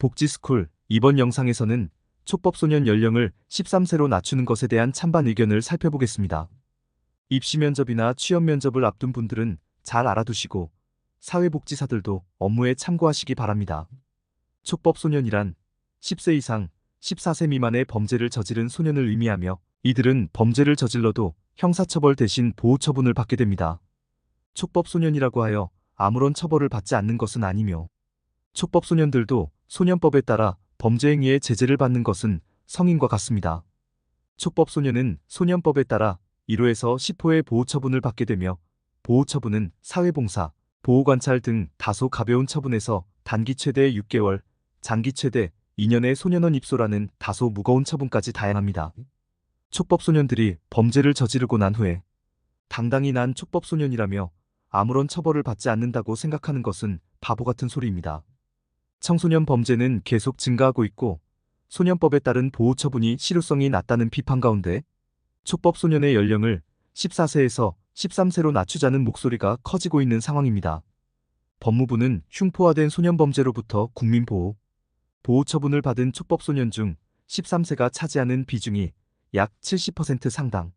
복지스쿨. 이번 영상에서는 촉법소년 연령을 13세로 낮추는 것에 대한 찬반 의견을 살펴보겠습니다. 입시 면접이나 취업 면접을 앞둔 분들은 잘 알아두시고 사회복지사들도 업무에 참고하시기 바랍니다. 촉법소년이란 10세 이상 14세 미만의 범죄를 저지른 소년을 의미하며 이들은 범죄를 저질러도 형사처벌 대신 보호처분을 받게 됩니다. 촉법소년이라고 하여 아무런 처벌을 받지 않는 것은 아니며 촉법소년들도 소년법에 따라 범죄 행위의 제재를 받는 것은 성인과 같습니다. 촉법소년은 소년법에 따라 1호에서 10호의 보호처분을 받게 되며 보호처분은 사회봉사, 보호관찰 등 다소 가벼운 처분에서 단기 최대 6개월, 장기 최대 2년의 소년원 입소라는 다소 무거운 처분까지 다양합니다. 촉법소년들이 범죄를 저지르고 난 후에 당당히 난 촉법소년이라며 아무런 처벌을 받지 않는다고 생각하는 것은 바보 같은 소리입니다. 청소년 범죄는 계속 증가하고 있고 소년법에 따른 보호처분이 실효성이 낮다는 비판 가운데 촉법소년의 연령을 14세에서 13세로 낮추자는 목소리가 커지고 있는 상황입니다. 법무부는 흉포화된 소년범죄로부터 국민보호, 보호처분을 받은 촉법소년 중 13세가 차지하는 비중이 약 70% 상당,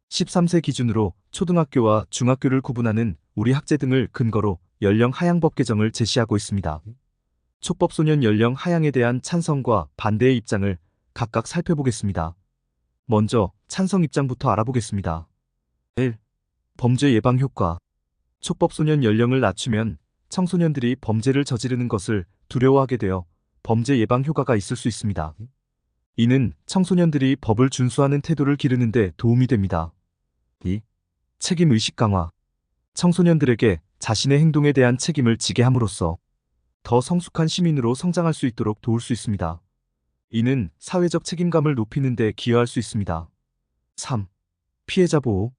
13세 기준으로 초등학교와 중학교를 구분하는 우리 학제 등을 근거로 연령 하향법 개정을 제시하고 있습니다. 촉법소년 연령 하향에 대한 찬성과 반대의 입장을 각각 살펴보겠습니다. 먼저 찬성 입장부터 알아보겠습니다. 1. 범죄 예방 효과. 촉법소년 연령을 낮추면 청소년들이 범죄를 저지르는 것을 두려워하게 되어 범죄 예방 효과가 있을 수 있습니다. 이는 청소년들이 법을 준수하는 태도를 기르는 데 도움이 됩니다. 2. 책임의식 강화. 청소년들에게 자신의 행동에 대한 책임을 지게 함으로써 더 성숙한 시민으로 성장할 수 있도록 도울 수 있습니다. 이는 사회적 책임감을 높이는 데 기여할 수 있습니다. 3. 피해자 보호.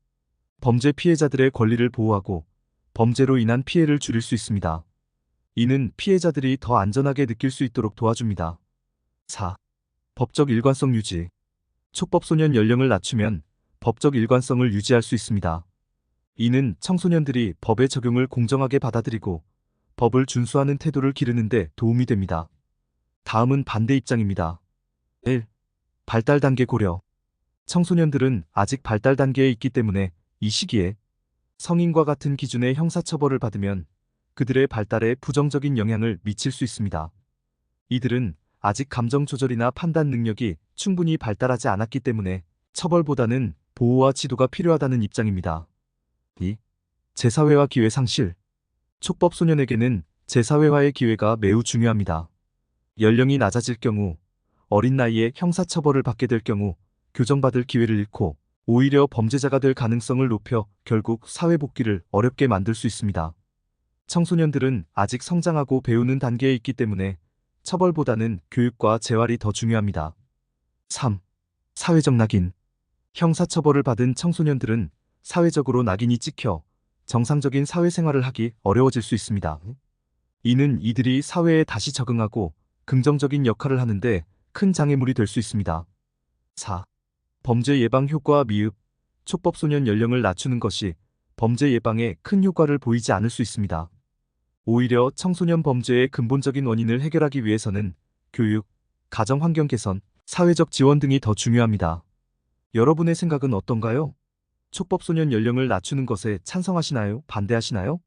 범죄 피해자들의 권리를 보호하고 범죄로 인한 피해를 줄일 수 있습니다. 이는 피해자들이 더 안전하게 느낄 수 있도록 도와줍니다. 4. 법적 일관성 유지. 촉법소년 연령을 낮추면 법적 일관성을 유지할 수 있습니다. 이는 청소년들이 법의 적용을 공정하게 받아들이고 법을 준수하는 태도를 기르는 데 도움이 됩니다. 다음은 반대 입장입니다. 1. 발달 단계 고려. 청소년들은 아직 발달 단계에 있기 때문에 이 시기에 성인과 같은 기준의 형사처벌을 받으면 그들의 발달에 부정적인 영향을 미칠 수 있습니다. 이들은 아직 감정 조절이나 판단 능력이 충분히 발달하지 않았기 때문에 처벌보다는 보호와 지도가 필요하다는 입장입니다. 2. 재사회화 기회 상실. 촉법소년에게는 재사회화의 기회가 매우 중요합니다. 연령이 낮아질 경우, 어린 나이에 형사처벌을 받게 될 경우 교정받을 기회를 잃고 오히려 범죄자가 될 가능성을 높여 결국 사회복귀를 어렵게 만들 수 있습니다. 청소년들은 아직 성장하고 배우는 단계에 있기 때문에 처벌보다는 교육과 재활이 더 중요합니다. 3. 사회적 낙인. 형사처벌을 받은 청소년들은 사회적으로 낙인이 찍혀 정상적인 사회생활을 하기 어려워질 수 있습니다. 이는 이들이 사회에 다시 적응하고 긍정적인 역할을 하는데 큰 장애물이 될 수 있습니다. 4. 범죄 예방 효과와 미흡. 촉법소년 연령을 낮추는 것이 범죄 예방에 큰 효과를 보이지 않을 수 있습니다. 오히려 청소년 범죄의 근본적인 원인을 해결하기 위해서는 교육, 가정 환경 개선, 사회적 지원 등이 더 중요합니다. 여러분의 생각은 어떤가요? 촉법소년 연령을 낮추는 것에 찬성하시나요? 반대하시나요?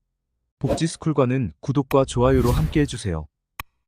복지스쿨과는 구독과 좋아요로 함께 해주세요.